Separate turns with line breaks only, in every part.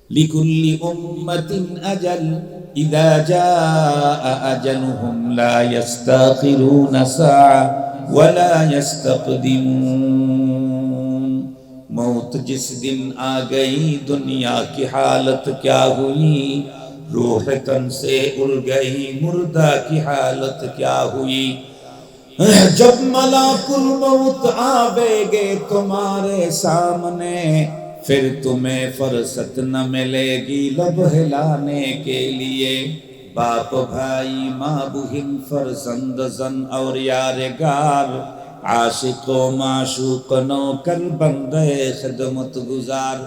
লিকুল্লি উম্মাতিন আজাল ইযা জাআ আজালুহুম লা ইস্তাখিরুনা সাআ ওয়া লা ইস্তাকদিমুন। मौत जिस दिन आ गई दुनिया की हालत क्या हुई, रूह तन से उड़ गई मुर्दा की हालत क्या हुई। जब मलाकुल मौत आवेगे तुम्हारे सामने, फिर तुम्हें फुर्सत न मिलेगी लब हिलाने के लिए। बाप भाई माँ बहन फर्जंद जन और यारगार, आशिको माशूक नौकर बंदे खिदमत गुजार,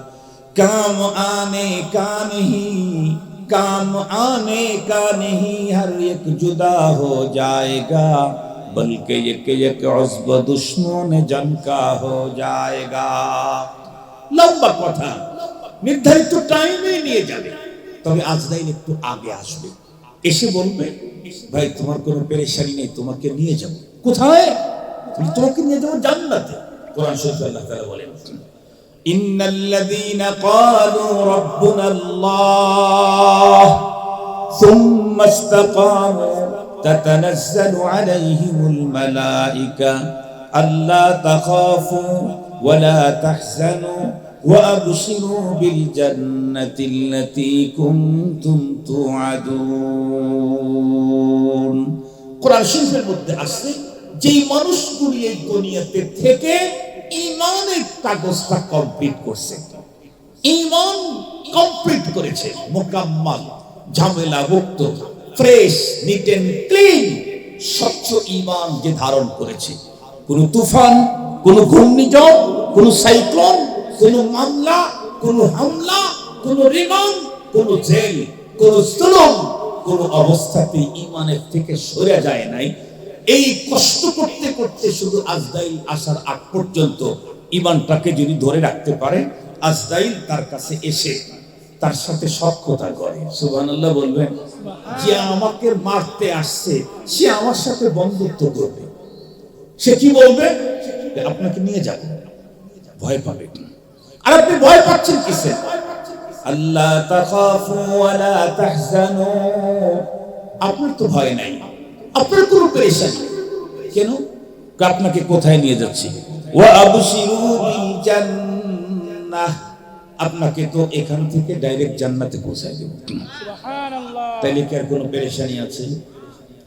काम आने का नहीं, काम आने का नहीं, हर एक जुदा हो जाएगा, बल्कि एक उज़्व दुश्मन जन का हो जाएगा। লম্বা কথা, নির্ধারিত টাইমে নিয়ে যাবে। তবে আজরাইল একটু আগে আসবে, এসে বলবে ভাই তোমার কোনো পেরেশানি নেই, তোমাকে নিয়ে যাব। কোথায়? তোমাকে নিয়ে যাবো জান্নাতে। কোরআন শরীফে আল্লাহ তাআলা বলেন, ইন্নাল্লাযীনা ক্বালু রাব্বুনাল্লাহ সুম্মা ইসতাকামু তাতানাজ্জালু আলাইহিমুল মালায়েকা আল্লা তাখাফু ওয়া লা তাহজানু ওয়া আবশিরু বিল জান্নাতিল্লাতী কুনতুম তুআদুন। কোরআন শরীফের মধ্যে আছে যে মানুষগুলি এই দুনিয়াতে থেকে ঈমানের কাগজটা কমপ্লিট করছে, ঈমান কমপ্লিট করেছে, মুকাম্মাল, ঝামেলা মুক্ত, ফ্রেশ, নিট এন্ড ক্লিন, স্বচ্ছ ঈমান যে ধারণ করেছে, কোন তুফান, কোন ঘূর্ণিঝড়, কোন সাইক্লোন, কোন মামলা, কোন হামলা, কোন রিমান্ড, কোন জেল, কোন জুলুম, কোন অবস্থাতে ঈমানের থেকে সরে যায় নাই। এই কষ্ট করতে করতে শুধু আজরাইল আসার আগ পর্যন্ত ঈমানটাকে যদি ধরে রাখতে পারে, আজরাইল তার কাছে এসে তার সাথে সখ্যতা করে। সুবহানাল্লাহ বলবেন। যে আমাকে মারতে আসছে সে আমার সাথে বন্ধুত্ব করবে। সে কি বলবে? আপনাকে নিয়ে যাব। ভয় পাবে। আর আপনি ভয় পাচ্ছেন কিসে? আল্লাহ তাখাফু ওয়া লা তাহজানু, আপনার তো ভয় নাই, আপনার কোনো পেরেশানি কেন? আপনাকে কোথায় নিয়ে যাচ্ছি? ওয়া আবশিরু বিল জান্নাহ, আপনাকে তো এখান থেকে ডাইরেক্ট জান্নাতে পৌঁছায় দেব। সুবহানাল্লাহ। তাইলে কি আর কোনো পেরেশানি আছে?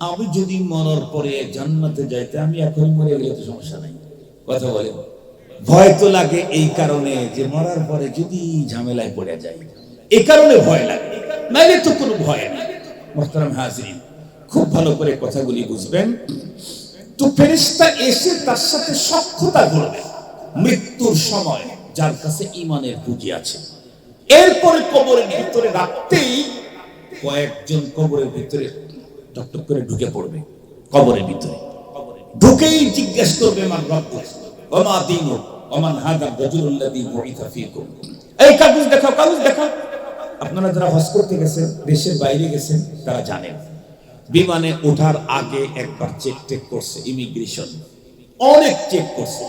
আমি যদি মরার পরে জান্নাতে যাইতে, আমি এখন মরে গেলে তো সমস্যা নাই। কথা বলে ভয় তো লাগে এই কারণে যে মরার পরে যদি ঝামেলায় পড়ে যায়, এই কারণে ভয় লাগে, নাইলে তো কোনো ভয় নেই। মুহতারাম হাজিরিন, খুব ভালো করে কথাগুলি বুঝবেন। তো ফেরেশতা এসে তার সাথে সখ্যতা করবে মৃত্যুর সময়, যার কাছে ঈমানের পুঁজি আছে। এরপরে কবরের ভিতরে রাখতেই কয়েকজন কবরের ভিতরে টকটক করে ঢুকে পড়বে। কবরের ভিতরে ঢুকেই জিজ্ঞেস করবে মান রব্বুক ওয়া মা দীনুক ওয়া মান হাদা রাজুলুল্লাযী বুইসা ফীকুম। এই কাগজ দেখাও, কাগজ দেখাও। আপনারা যারা হজ করতে গেছেন, দেশের বাইরে গেছেন, তারা জানেন বিমানে ওঠার আগে একবার চেক করছে ইমিগ্রেশন, অনেক চেক করছে।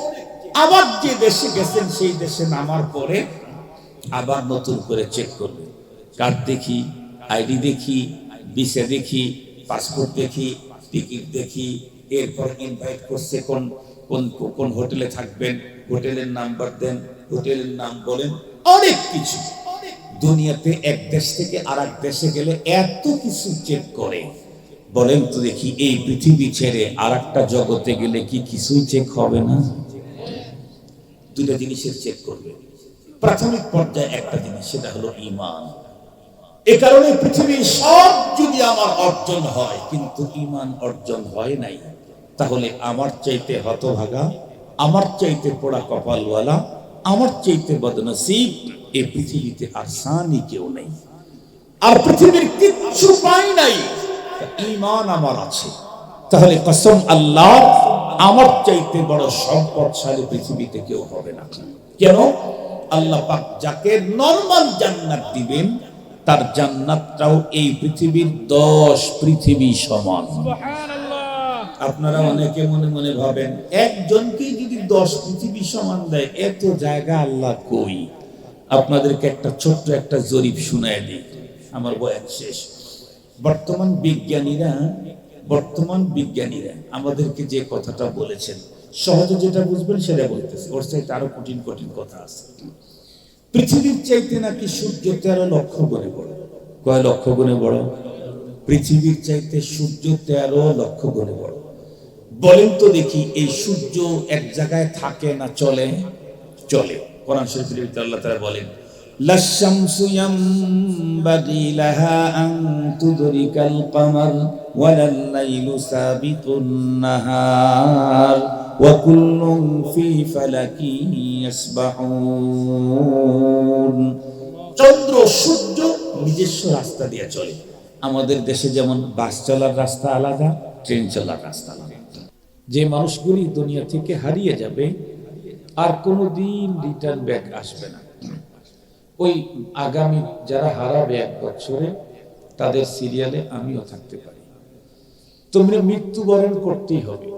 আবার যে দেশে গেছেন সেই দেশে নামার পরে আবার নতুন করে চেক করবে। কার্ড দেখি, আইডি দেখি, ভিসা দেখি, পাসপোর্ট দেখি, টিকিট দেখি। এরপর ইনভাইট করছে কোন কোন কোন হোটেলে থাকবেন, হোটেলের নাম্বার দেন, হোটেলের নাম বলেন, অনেক কিছু। দুনিয়াতে এক দেশ থেকে আরেক দেশে গেলে এত কিছু চেক করে। বলেন তো দেখি, এই পৃথিবী ছেড়ে আরেকটা জগতে গেলে কি কিছুই চেক হবে না? দুইটা জিনিসের চেক করবে। প্রাথমিক পর্যায়ে একটা জিনিস, সেটা হলো ঈমান। এই কারণে পৃথিবীর সব যদি আমার অর্জন হয় কিন্তু ঈমান অর্জন হয় নাই, তাহলে আমার চাইতে হতভাগা, আমার চাইতে পোড়া কপালওয়ালা, আমার চাইতে বদনসিব এই পৃথিবীতে আর সানি কেউ নেই। আর পৃথিবীর কিচ্ছু পাই নাই, ঈমান আমার আছে। তাহলে কসম আল্লাহ, আমার চাইতে বড় সম্পদশালী পৃথিবীতে কেউ হবে না। কেন? আল্লাহ পাক যাকে নরমাল জান্নাত দিবেন, তার জান্নাতটাও এই পৃথিবীর 10 পৃথিবী সমান। সুবহানাল্লাহ। আপনারা অনেকে মনে মনে ভাবেন একজনকে যদি 10 পৃথিবী সমান দেয়, এত জায়গা আল্লাহ কই? আপনাদেরকে একটা ছোট্ট একটা জরিপ শুনায় দিই, আমার বয়ান শেষ। বর্তমান বিজ্ঞানীরা আমাদেরকে যে কথাটা বলেছেন, সহজে যেটা বুঝবেন সেটা বলতেছে, ওর চাইতে আরো কঠিন কঠিন কথা আছে। পৃথিবীর চাইতে নাকি সূর্য 13 লক্ষ গুণে বড়। কয় লক্ষ গুণে বড়? পৃথিবীর চাইতে সূর্য 13 লক্ষ গুণে বড়। বলেন তো দেখি, এই সূর্য এক জায়গায় থাকে না চলে? চলে। কোরআন শরীফের ভিতরে আল্লাহ তাআলা বলেন, লাশ-শামসু ইয়ামবাগি লাহা আন তুদরিকাল কমার ওয়ালাল লাইলু সাবিকুন নাহার ওয়া কুল্লুন ফি ফালাকিন ইয়াসবাহুন। চন্দ্র সূর্য নিজস্ব রাস্তা দিয়ে চলে। আমাদের দেশে যেমন বাস চলার রাস্তা আলাদা, ট্রেন চলার রাস্তা আলাদা। যে মানুষগুলি দুনিয়া থেকে হারিয়ে যাবে আর কোনোদিন রিটার্ন ব্যাক আসবে না, ওই আগামী যারা হারাবে 1 বছরে, তাদের সিরিয়ালে আমিও থাকতে পারি। তোমরা মৃত্যুবরণ করতেই হবে।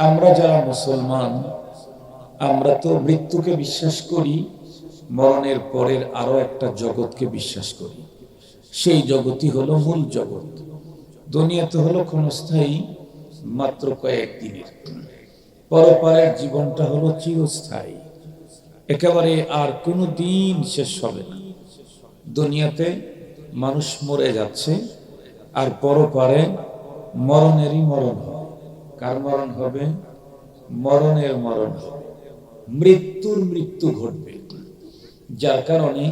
আমরা যারা মুসলমান, আমরা তো মৃত্যুকে বিশ্বাস করি, মরণের পরের আরো একটা জগৎকে বিশ্বাস করি। সেই জগৎই হলো মূল জগৎ। দুনিয়াতে হলো ক্ষণস্থায়ী, মাত্র কয়েকদিনের। পরপারের জীবনটা হলো চিরস্থায়ী, একেবারে আর কোনো দিন শেষ হবে না। দুনিয়াতে মানুষ মরে যাচ্ছে, আর পরপারে মরণেরই মরণ হবে। কার মরণ হবে? মরণের মরণ হবে, মৃত্যুর মৃত্যু ঘটবে। যার কারণে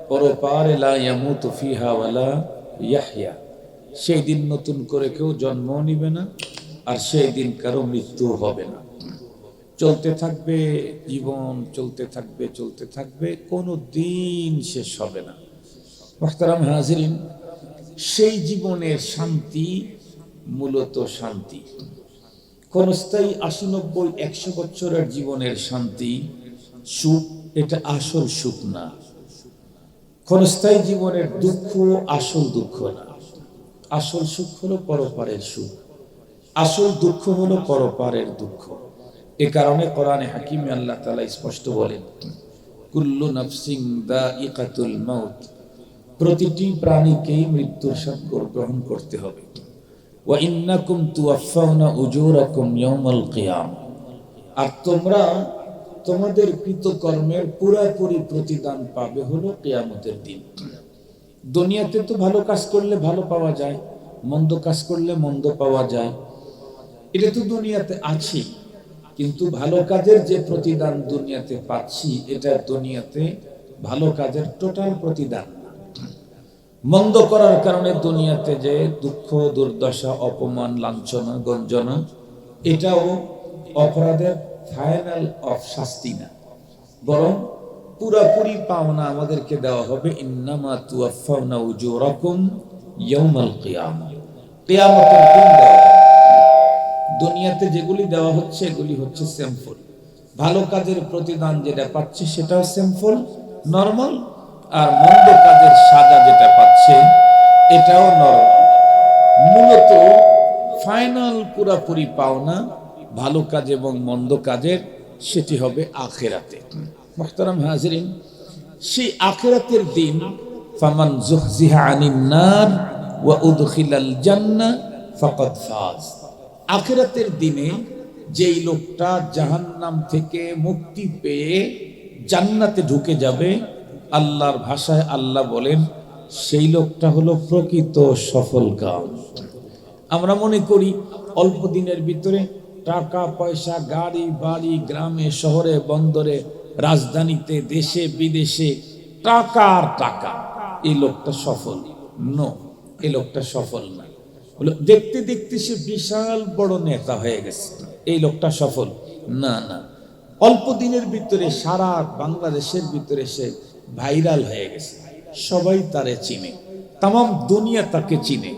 পরপারে লা ইয়ামুতু ফিহা ওয়ালা ইয়াহইয়া, সেই দিন নতুন করে কেউ জন্ম নিবে না, আর সেই দিন কারো মৃত্যু হবে না। চলতে থাকবে জীবন, চলতে থাকবে, চলতে থাকবে, কোনো দিন শেষ হবে না। মুহতারাম হাজিরিন, সেই জীবনের শান্তি মূলত শান্তি। ক্ষণস্থায়ী 80, 90, 100 বছরের জীবনের শান্তি, সুখ, এটা আসল সুখ না। ক্ষণস্থায়ী জীবনের দুঃখ আসল দুঃখ না। আসল সুখ হলো পরপারের সুখ, আসল দুঃখ হলো পরপারের দুঃখ। এ কারণে কোরআনে হাকিমে আল্লাহ তাআলা স্পষ্ট বলেন, কুল্লু নাফসিন দাইকাতুল মাউত, প্রতিটি প্রাণীকেই মৃত্যুর স্বাদ গ্রহণ করতে হবে। ওয়া ইন্নাকুম তুওয়াফাউনা উজুরাকুম ইয়াউমাল কিয়ামা, আর তোমরা তোমাদের কৃতকর্মের পুরোপুরি প্রতিদান পাবে হলো কিয়ামতের দিন। দুনিয়াতে তো ভালো কাজ করলে ভালো পাওয়া যায়, মন্দ কাজ করলে মন্দ পাওয়া যায়, এটা তো দুনিয়াতে আছে। কিন্তু ভালো কাজের যে প্রতিদান দুনিয়াতে পাচ্ছি, এটা দুনিয়াতে ভালো কাজের টোটাল প্রতিদান না। মন্দ করার কারণে দুনিয়াতে যে দুঃখ, দুর্দশা, অপমান, লাঞ্ছনা, গঞ্জনা, এটাও অপরাধের ফাইনাল অফ শাস্তি না, বরং পুরোপুরি পাওনা আমাদেরকে দেওয়া হবে। ইন্নামা তুওয়াফাউনা উজুরাকুম ইয়াউমাল কিয়ামা, কিয়ামতের দিন দেওয়া হবে। দুনিয়াতে যেগুলি দেওয়া হচ্ছে এগুলি হচ্ছে সিম্পল। ভালো কাজের প্রতিদান যেটা পাচ্ছে সেটাও সিম্পল, নরমাল, আর মন্দ কাজের সাজা যেটা পাচ্ছে এটাও নরমাল। মূলত ফাইনাল পুরোপুরি পাওনা ভালো কাজ এবং মন্দ কাজের, সেটি হবে আখিরাতে। মুহতারাম হাজিরিন, সেই আখিরাতের দিন, ফামান যুহজিহা আনিন নার ওয়া উদখিলাল জান্নাহ ফাকাদ ফাজ, আখিরাতের দিনে যেই লোকটা জাহান্নাম থেকে মুক্তি পেয়ে জান্নাতে ঢুকে যাবে, আল্লাহর ভাষায় আল্লাহ বলেন সেই লোকটা হলো প্রকৃত সফল কাম। আমরা মনে করি অল্প দিনের ভিতরে টাকা পয়সা, গাড়ি বাড়ি, গ্রামে শহরে বন্দরে রাজধানীতে দেশে বিদেশে টাকা আর টাকা, এই লোকটা সফল। নো, এই লোকটা সফল না। দেখতে দেখতে সে বিশাল বড় নেতা হয়ে গেছে, এই লোকটা সফল না। না, অল্প দিনের ভিতরে সারা বাংলাদেশের ভিতরে সে ভাইরাল হয়ে গেছে, সবাই তারে চিনে, তাম দুনিয়া তাকে চিনে,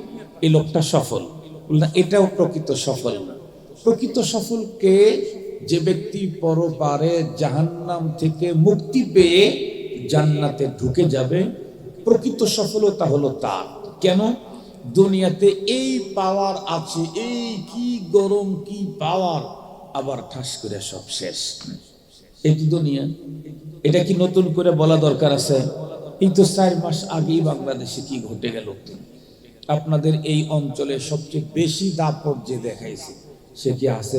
এই লোকটা সফল না। এটাও প্রকৃত সফল না। প্রকৃত সফল কে? যে ব্যক্তি পরপারে জাহান্নাম থেকে মুক্তি পেয়ে জান্নাতে ঢুকে যাবে, প্রকৃত সফলতা হলো তার। কেন? দুনিয়াতে এই পাওয়ার আছে, এই কি গরম, কি পাওয়ার, আবার ঠাস করে সব শেষ। এই দুনিয়া এটা কি নতুন করে বলা দরকার আছে? এই তো 4 মাস আগেই বাংলাদেশে কি ঘটে গেল। আপনাদের এই অঞ্চলে সবচেয়ে বেশি দাপট যে দেখাইছে সে কি আছে?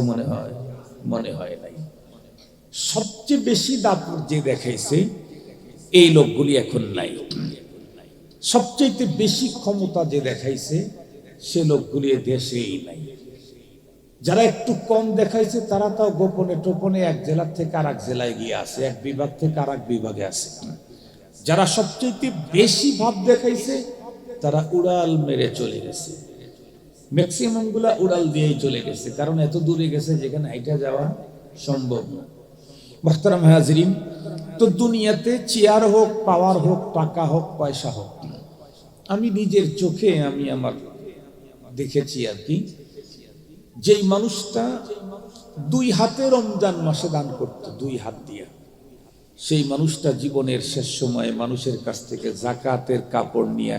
মনে হয় নাই। সবচেয়ে বেশি দাপট যে দেখাইছে এই লোকগুলি এখন নাই। সবচেয়ে বেশি ক্ষমতা যে দেখাইছে সে লোকগুলি দেশেই নাই। যারা একটু কম দেখাইছে তারা তাও গোপনে টোপনে এক জেলা থেকে আর এক জেলায় গিয়ে আছে, এক বিভাগ থেকে আর এক বিভাগে আছে। যারা সবচেয়ে বেশি ভাব দেখাইছে তারা উড়াল মেরে চলে গেছে। ম্যাক্সিমাম গুলা উড়াল দিয়েই চলে গেছে, কারণ এত দূরে গেছে যেখানে হাইটা যাওয়া সম্ভব না। মুহতারাম হাজরিন, তো দুনিয়াতে চেয়ার হোক, পাওয়ার হোক, টাকা হোক, পয়সা হোক, আমি নিজের চোখে আমি আমার দেখেছি আর কি, যেই মানুষটা 2 হাতে রমজান মাসে দান করত, 2 হাত দিয়ে, সেই মানুষটা জীবনের শেষ সময়ে মানুষের কাছ থেকে যাকাতের কাপড় নিয়ে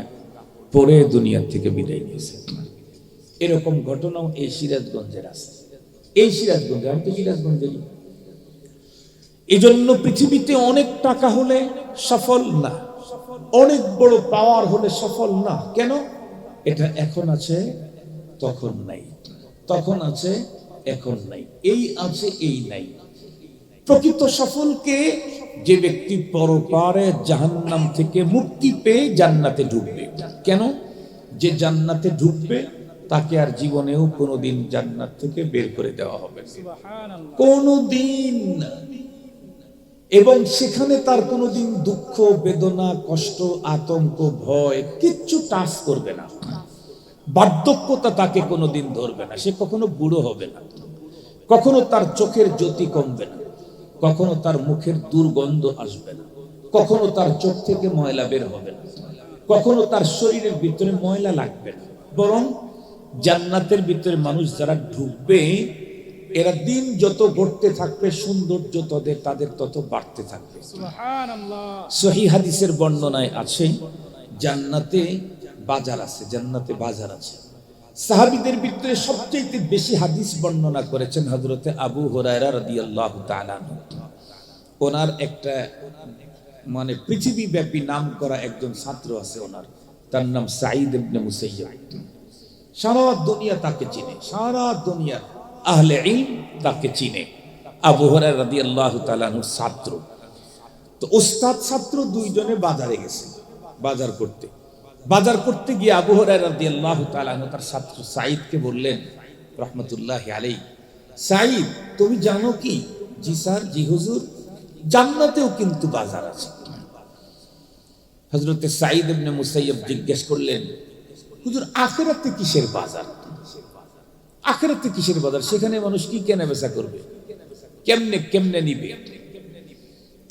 পরে দুনিয়া থেকে বিদায় নিয়েছে। এরকম ঘটনাও এই সিরাজগঞ্জের আছে। এই সিরাজগঞ্জে, আমি তো সিরাজগঞ্জেরই। এই জন্য পৃথিবীতে অনেক টাকা হলে সফল না, অনেক বড় পাওয়ার হলে সফল না। কেন? এটা এখন আছে তখন নাই, তখন আছে এখন নাই, এই আছে এই নাই। প্রকৃত সফলকে যে ব্যক্তি পরপারে জাহান্নাম থেকে মুক্তি পেয়ে জান্নাতে ঢুকবে। কেন? যে জান্নাতে ঢুকবে তাকে আর জীবনেও কোনোদিন জান্নাত থেকে বের করে দেওয়া হবে কোনোদিন, এবং সেখানে তার কোনোদিন দুঃখ, বেদনা, কষ্ট, আতঙ্ক, ভয় কিচ্ছু টাচ করবে না। বার্ধক্যতা তাকে কোনোদিন ধরবে না। সে কখনো বুড়ো হবে না, কখনো তার চোখের জ্যোতি কমবে না, কখনো তার মুখের দুর্গন্ধ আসবে না, কখনো তার চোখ থেকে ময়লা বের হবে না, কখনো তার শরীরের ভিতরে ময়লা লাগবে না। বরং জান্নাতের ভিতরে মানুষ যারা ঢুকবে এরা দিন যত ঘটতে থাকবে সৌন্দর্য তাদের তত বাড়তে থাকবে। সহিহ হাদিসের বর্ণনায় আছে জান্নাতে বাজার আছে, জান্নাতে বাজার আছে। সাহাবীদের ভিতরে সবচেয়ে বেশি হাদিস বর্ণনা করেছেন হযরতে আবু হুরায়রা রাদিয়াল্লাহু তাআলা। ওনার একটা মানে পৃথিবীব্যাপী নাম করা একজন ছাত্র আছে ওনার, তার নাম সাঈদ ইবনে মুসাইয়্যিব। সারা দুনিয়া তাকে চিনে, সারা দুনিয়া আহলে ইলম তাকে চিনে। আবু হুরায়রা রাদিয়াল্লাহু তাআলা আনহুর ছাত্র। তো ওস্তাদ ছাত্র দুইজনে বাজারে গেছে বাজার করতে গিয়ে আবু হুরায়রা রাদিয়াল্লাহু তাআলা আনহু তার ছাত্র সাঈদকে বললেন রাহমাতুল্লাহি আলাইহি, সাঈদ তুমি জানো কি? জি স্যার, জি হুজুর, জান্নাতেও কিন্তু বাজার আছে। হযরতে সাঈদ ইবনে মুসাইয়্যিব জিজ্ঞেস করলেন, হুজুর আখিরাতে কিসের বাজার? আখিরাতে কিসের বাজার? সেখানে মানুষ কি কেনা বেচা করবে, কেমনে নিবে?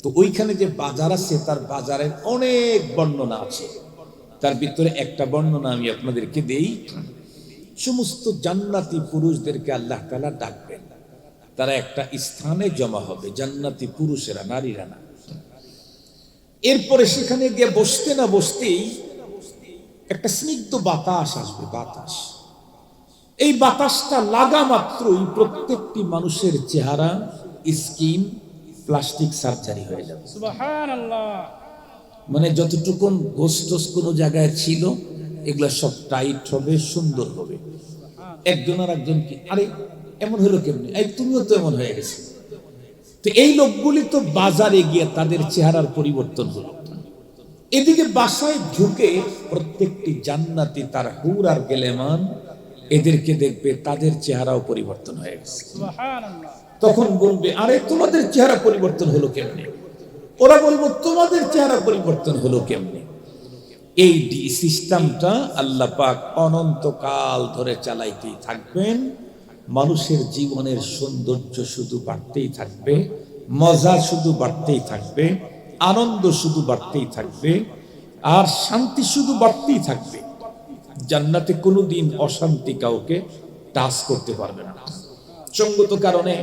তো ওইখানে যে বাজার আছে তার বাজারের অনেক বর্ণনা আছে। তার ভিতরে একটা বর্ণনা আমি আপনাদেরকে দেই। সমস্ত জান্নাতি পুরুষদেরকে আল্লাহ তাআলা ডাকবেন, তারা একটা স্থানে জমা হবে, জান্নাতি পুরুষেরা, নারীরা না। এরপরে সেখানে গিয়ে বসতে না বসতেই একটা স্নিগ্ধ বাতাস আসবে, বাতাস। এই বাতাসটা লাগা মাত্রই প্রত্যেকটি মানুষের চেহারা, স্কিন প্লাস্টিক সার্জারি হয়ে যাবে। সুবহানাল্লাহ। মানে যতটুকু গোস্ত কোনো জায়গায় ছিল এগুলা সব টাইট হবে, সুন্দর হবে। একজন আর একজন কি, আরে এমন হলো কেমনি, এই তুমিও তো এমন হয়ে গেছে। তো এই লোকগুলি তো বাজারে গিয়ে তাদের চেহারার পরিবর্তন হলো। এদিকে বাসায় ঢুকে প্রত্যেকটি জান্নাতি তার হুর আর গেলেমান এদেরকে দেখবে, তাদের চেহারাও পরিবর্তন হয়ে গেছে। তখন বলবে, আরে তোমাদের চেহারা পরিবর্তন হলো কেমনে? ওরা বলবো, তোমাদের চেহারা পরিবর্তন হলো কেমনে? এই সিস্টেমটা আল্লাহ পাক অনন্তকাল ধরে চালাইতেই থাকবেন। মানুষের জীবনের সৌন্দর্য শুধু বাড়তেই থাকবে, মজা শুধু বাড়তেই থাকবে, আনন্দ শুধু বাড়তেই থাকবে, আর শান্তি শুধু বাড়তেই থাকবে। জান্নাতে কোনোদিন অশান্তি কাউকে টাচ করতে পারবে না। সঙ্গত কারণে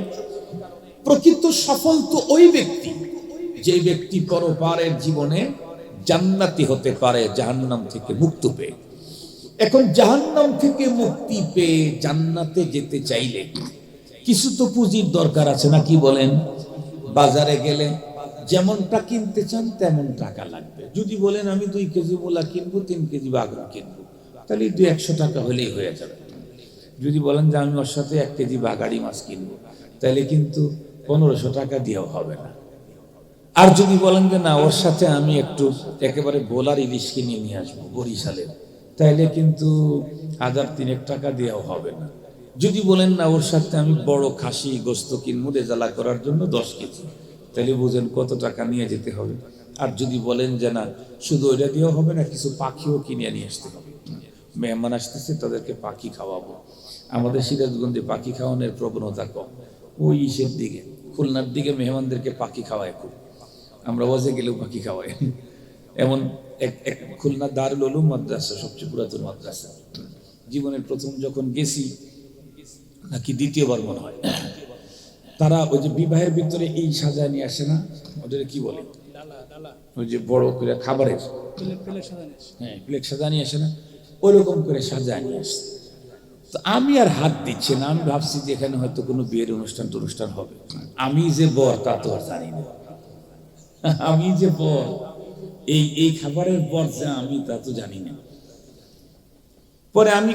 প্রকৃত সফল তো ওই ব্যক্তি যে ব্যক্তি পরপারের জীবনে জান্নাতি হতে পারে জাহান্নাম থেকে মুক্ত পেয়ে। এখন জাহান্নাম থেকে মুক্তি পেয়ে জান্নাতে যেতে চাইলে কিছু তো পুঁজির দরকার আছে না, কি বলেন? বাজারে গেলে যেমনটা কিনতে চান তেমন টাকা লাগবে। যদি বলেন আমি 2 কেজি মূলা কিনবো, 3 কেজি বাগড়া কিনবো, তাহলে 200 টাকা হলেই হয়ে যাবে। যদি বলেন যে আমি ওর সাথে 1 কেজি বাগাড়ি মাছ কিনবো, তাহলে কিন্তু 1500 টাকা দিয়েও হবে না। আর যদি বলেন যে না, ওর সাথে আমি একটু একেবারে বোলার ইলিশ কিনে নিয়ে আসবো বরিশালে, তাইলে কিন্তু 1000-3 টাকা দিয়েও হবে না। যদি বলেন না, ওর সাথে আমি বড় খাসি গোস্ত কিনবো রেজালা করার জন্য 10 কেজি, তাহলে বুঝেন কত টাকা নিয়ে যেতে হবে। আর যদি বলেন যে না, শুধু ওইটা দিয়েও হবে না, কিছু পাখিও কিনে নিয়ে আসতে হবে, মেহমান আসতেছে তাদেরকে পাখি খাওয়াবো। আমাদের সিরাজগঞ্জে পাখি খাওয়ানোর প্রবণতা কম, ওই ইসের দিকে খুলনার দিকে মেহমানদেরকে পাখি খাওয়ায় খুব। আমরা ওয়াজে গেলেও পাখি খাওয়াই। এমন এক খুলনা দারুল উলুম মাদ্রাসা, সবচেয়ে পুরাতন মাদ্রাসা, জীবনের প্রথম যখন গেছি, নাকি দ্বিতীয়বার মনে হয়, তারা ওই যে বিবাহের ভিতরে এই সাজায় নিয়ে আসে না, ওদের কি বলে, ওই যে বড় করে খাবারের, হ্যাঁ প্লেট সাজায় নিয়ে আসে না, ওইরকম করে সাজায় নিয়ে আসে। তো আমি আর হাত দিচ্ছি না, আমি ভাবছি যে এখানে হয়তো কোনো বিয়ের অনুষ্ঠান হবে। আমি যে বর তা তো আর জানি না, আমি যে বর, এই খাবারের বর যে আমি তা তো জানি না। পরে আমি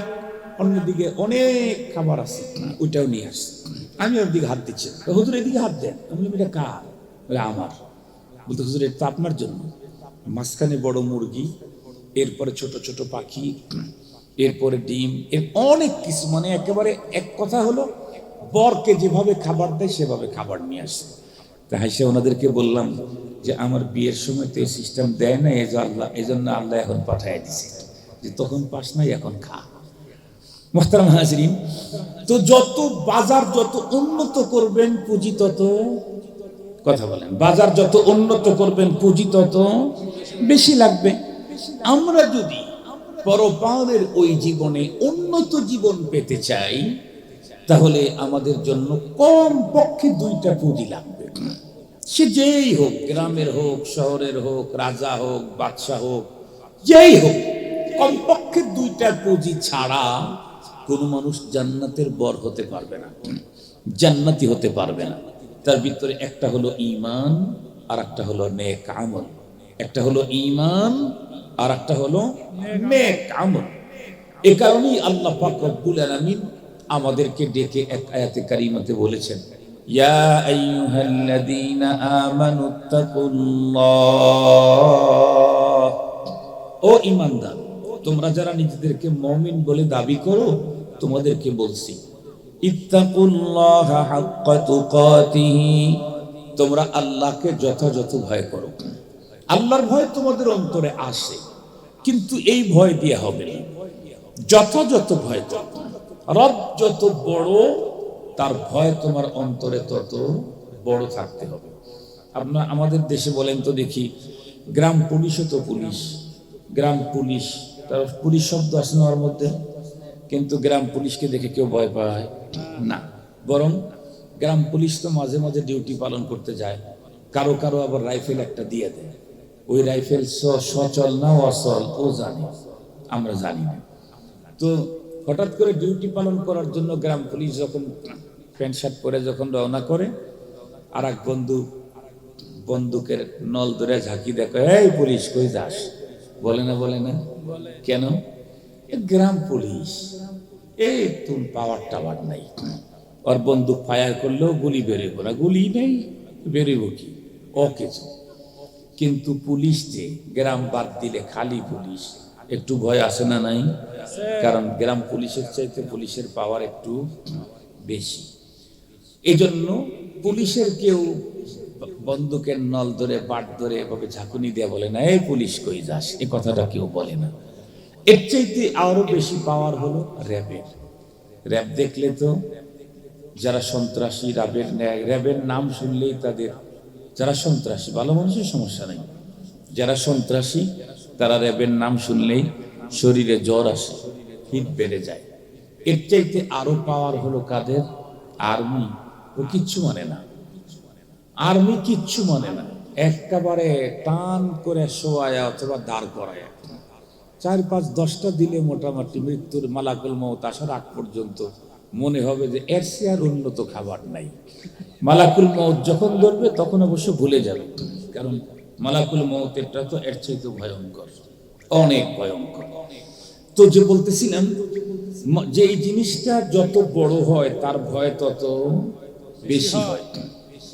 অন্যদিকে অনেক খাবার আছে, ওইটাও নিয়ে আসছি, আমি ওর দিকে হাত দিচ্ছি, হুজুর এদিকে হাত দেন। আমি বললাম এটা কার? বলে আমার। বলতে হুজুর এটা তো আপনার জন্য। মাঝখানে বড় মুরগি, এরপরে ছোট ছোট পাখি, এরপরে ডিম, এর অনেক কিছু, মানে একেবারে এক কথা হলো বরকে যেভাবে খাবার দেয় সেভাবে খাবার নিয়ে আসে। তা হাসে ওনাদেরকে বললাম যে আমার বিয়ের সময় তো এই সিস্টেম দেয় না, এই জন্য আল্লাহ এখন পাঠায় দিছে, যে তখন পাস নাই এখন খা। মুহতারাম হাজরিন, তো যত বাজার যত উন্নত করবেন পুঁজি তত, কথা বলেন, বাজার যত উন্নত করবেন পুঁজি তত বেশি লাগবে। আমরা যদি পরপারের ওই জীবনে উন্নত জীবন পেতে চাই, তাহলে আমাদের জন্য কম পক্ষে 2টা পুঁজি লাগবে। সে যেই হোক, গ্রামের হোক, শহরের হোক, রাজা হোক, বাদশাহ হোক, যেই হোক, কমপক্ষে 2টা পুঁজি ছাড়া কোন মানুষ জান্নাতের বর হতে পারবে না, জান্নাতি হতে পারবে না। তার ভিতরে একটা হলো ঈমান, আর একটা হলো নেক আমল। একটা হলো ঈমান, আর একটা হলো নেক আমল। এই কারণেই আল্লাহ পাক রব্বুল আলামিন আমাদেরকে ডেকে এক আয়াতে কারিমাতে বলেছেন, ইয়া আইয়ুহাল্লাযীনা আমানুত্তাকুল্লাহ, ও ঈমানদার, তোমরা যারা নিজেদেরকে মুমিন বলে দাবি করো, তোমাদেরকে বলছি, ইত্তাকুল্লাহা হাক্কা তুকাতিহি, তোমরা আল্লাহকে যথাযথ ভয় করো। আল্লাহর ভয় তোমাদের অন্তরে আসে, কিন্তু এই ভয় দিয়ে হবে না, যথাযথ ভয় করো। রব যত বড়, তার ভয় তোমার অন্তরে তত বড় থাকতে হবে। আপনার আমাদের দেশে বলেন তো দেখি, গ্রাম পুলিশও তো পুলিশ, গ্রাম পুলিশ, তার পুলিশ শব্দ আছে না ওর মধ্যে, কিন্তু গ্রাম পুলিশকে দেখে কেউ ভয় পায় না। বরং গ্রাম পুলিশ তো মাঝে মাঝে ডিউটি পালন করতে যায়, কারো কারো আবার রাইফেল একটা দিয়ে দেয়। ওই রাইফেল সচল না অচল ও জানে, আমরা জানি না। তো হঠাৎ করে ডিউটি পালন করার জন্য গ্রাম পুলিশ যখন প্যান্ট শার্ট পরে যখন রওনা করে, আর এক বন্দুকের নল ধরে ঝাঁকি দেখো, এই পুলিশ কই যাস? বলে না, বলে না, কেন? গ্রাম পুলিশ, এই তুমি পাওয়ার টাওয়ার নাই, আর বন্দুক ফায়ার করলেও গুলি বেরোবো না, গুলি নেই, বেরোবো কি? ওকে। কিন্তু পুলিশ যে গ্রাম বাদ দিলে খালি পুলিশ, একটু ভয় আসে না? নাই? কারণ গ্রাম পুলিশের চাইতে পুলিশের পাওয়ার একটু বেশি। এই জন্য পুলিশের কেউ বন্দুকের নল ধরে বাট ধরে এভাবে ঝাঁকুনি দিয়ে বলে না, এই পুলিশ কই যাস, এই কথাটা কেউ বলে না। এর চাইতে আরো বেশি পাওয়ার হলো র্যাবের। র্যাব দেখলে তো যারা সন্ত্রাসী, র্যাবের নাম শুনলেই তাদের, যারা সন্ত্রাসী, ভালো মানুষের সমস্যা নেই, যারা সন্ত্রাসী তারা র্যাবের নাম শুনলেই শরীরে জ্বর আসে, হিট বেড়ে যায়। এর চাইতে আরো পাওয়ার হলো কাদের? আর্মি। ও কিচ্ছু মানে না, আর্মি কিচ্ছু মানে না, একেবারে টান করে শোয়ায়া অথবা দাঁড় করায়া 4-5-10টা দিলে মোটামুটি মৃত্যুর মালাকুল মউত আসার আগ পর্যন্ত মনে হবে যে এর চেয়ে আর উন্নত খাবার নাই। মালাকুল মউত যখন ধরবে তখন অবশ্য ভুলে যাবে, কারণ মালাকুল মউতেরটা তো এর চাইতে ভয়ঙ্কর, অনেক ভয়ঙ্কর। তো যে বলতেছিলাম যে এই জিনিসটা যত বড় হয় তার ভয় তত বেশি হয়।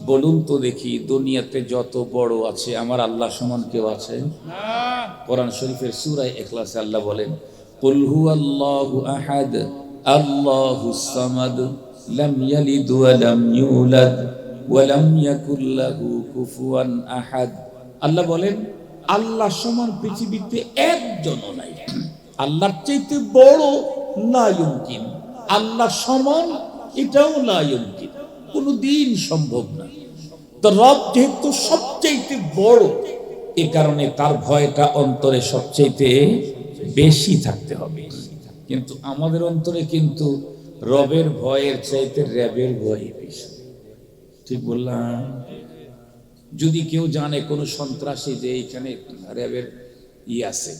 বলুন তো দেখি, দুনিয়াতে যত বড় আছে আমার আল্লাহ সমান কেউ আছে? কোরআন শরীফের সূরা ইখলাসে আল্লাহ বলেন, কুল হুয়াল্লাহু আহাদ আল্লাহুস সামাদ লাম ইয়ালিদ ওয়া লাম ইউলাদ ওয়া লাম ইয়াকুল লাহু কুফুয়ান আহাদ। আল্লাহ বলেন, আল্লাহ সমান পৃথিবীতে একজনও নাই। আল্লাহর চাইতে বড় লা ইউমকিন, আল্লাহ সমান এটাও লা ইউমকিন, কোনদিন সম্ভব না। তো রব যেহেতু সবচাইতে বড়, এ কারণে তার ভয়টা অন্তরে সবচাইতে বেশি থাকতে হবে। কিন্তু আমাদের অন্তরে কিন্তু রবের ভয়ের চাইতে র্যাবের ভয় বেশি। ঠিক বললাম? যদি কেউ জানে কোনো সন্ত্রাসী যে এখানে র্যাবের আছে,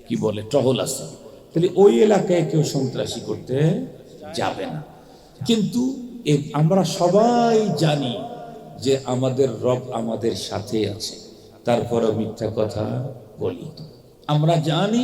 কি বলে, টহল আছে, তাহলে ওই এলাকায় কেউ সন্ত্রাসী করতে যাবে না। কিন্তু আমরা সবাই জানি যে আমাদের রব আমাদের সাথে আছে, তারপরে মিথ্যা কথা বলি। আমরা জানি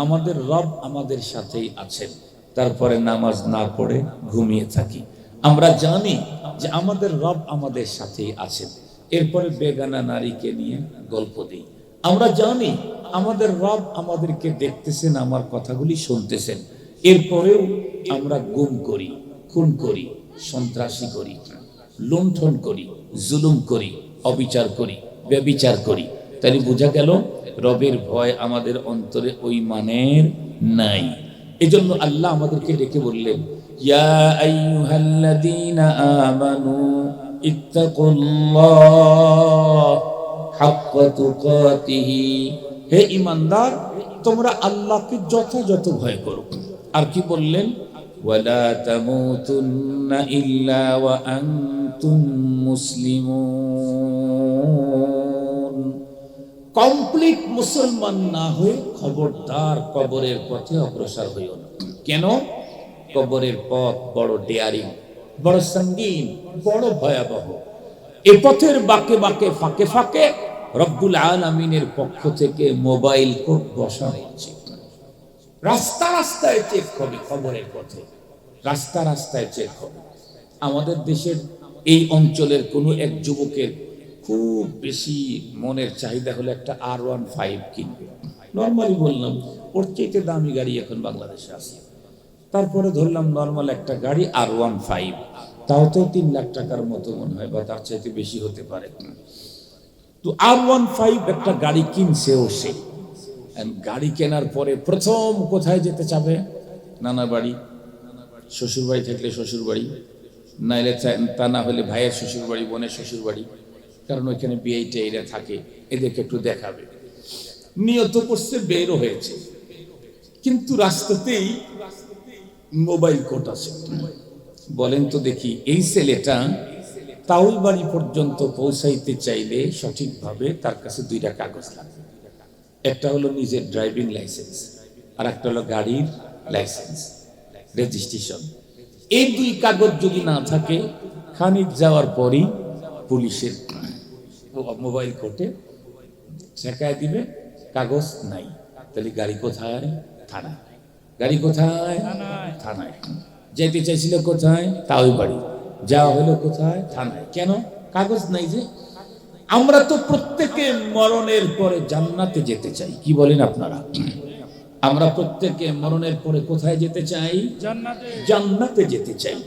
আমাদের রব আমাদের সাথেই আছেন, তারপরে নামাজ না পড়ে ঘুমিয়ে থাকি। আমরা জানি যে আমাদের রব আমাদের সাথেই আছেন, এরপরে বেগানা নারীকে নিয়ে গল্প দিই। আমরা জানি আমাদের রব আমাদেরকে দেখতেছেন, আমার কথাগুলি শুনতেছেন, এরপরেও আমরা গুম করি, খুন করি, সন্ত্রাসী করি, লুণ্ঠন করি, জুলুম করি, অবিচার করি, ব্যভিচার করি। তাই বোঝা গেল রবের ভয় আমাদের অন্তরে ওই মানের নাই। এজন্য আল্লাহ আমাদেরকে ডেকে বললেন, ইয়া আইয়ুহাল্লাযীনা আমানু ইত্তাকুল্লাহ হাক্কা তুকাতিহি, হে ঈমানদার, তোমরা আল্লাহকে যথাযথ ভয় করো। আর কি বললেন? ওয়ালা তামুতুন্না ইল্লা ওয়া আনতুম মুসলিমুন। কমপ্লিট মুসলমান না হয়ে খবরদার কবরের পথে অগ্রসর হইও না। কেন? কবরের পথ বড় ডেয়ারিং, বড় সঙ্গীন, বড় ভয়াবহ। এ পথের বাঁকে বাঁকে, ফাঁকে ফাঁকে রব্বুল আলামিনের পক্ষ থেকে মোবাইল কোর্ট বসা হয়েছে। রাস্তা রাস্তায় চেক হবে, খবরের পথে রাস্তা রাস্তায় চেক হবে। আমাদের দেশের এই অঞ্চলের কোনো এক যুবকের খুব বেশি মনের চাহিদা হলো একটা R15 কিনবে। নর্মালি বললাম ওর চাইতে দামি গাড়ি এখন বাংলাদেশে আছে। তারপরে ধরলাম নর্মাল একটা গাড়ি R15, তাও তো 3 লাখ টাকার মতো মনে হয়, বা তার চাইতে বেশি হতে পারে। তো R15 একটা গাড়ি কিনছে ও সে। গাড়ি কেনার পরে প্রথম কোথায় যেতে চাবে? নানা বাড়ি, শ্বশুর বাড়ি থাকলে শ্বশুর বাড়ি, নাইলে তা না হলে ভাইয়ের শ্বশুর বাড়ি, বোনের শ্বশুর বাড়ি, কারণ ওইখানে বিয়েটা এরা থাকে, এদেরকে একটু দেখাবে। নিয়ত করছে, বেরও হয়েছে, কিন্তু রাস্তাতেই মোবাইল কোর্ট আছে। বলেন তো দেখি, এই ছেলেটা তাউল বাড়ি পর্যন্ত পৌঁছাইতে চাইলে সঠিকভাবে তার কাছে 2টা কাগজ লাগবে। একটা হলো নিজের ড্রাইভিং লাইসেন্স, আর একটা হলো গাড়ির লাইসেন্স, রেজিস্ট্রেশন। এই 2 কাগজ যদি না থাকে, খানিক যাওয়ার পরই পুলিশের মোবাইল কোর্টে ঠেকায় দিবে, কাগজ নাই। তাহলে গাড়ি কোথায়? থানায়। গাড়ি কোথায়? থানায়। যেতে চাইছিল কোথায়? তাওই বাড়ি। যাওয়া হলো কোথায়? থানায়। কেন? কাগজ নাই যে। আমরা তো প্রত্যেকে মরণের পরে জান্নাতে যেতে চাই, কি বলেন আপনারা? আমরা প্রত্যেকে মরণের পরে কোথায় যেতে চাই? জান্নাতে যেতে চাই।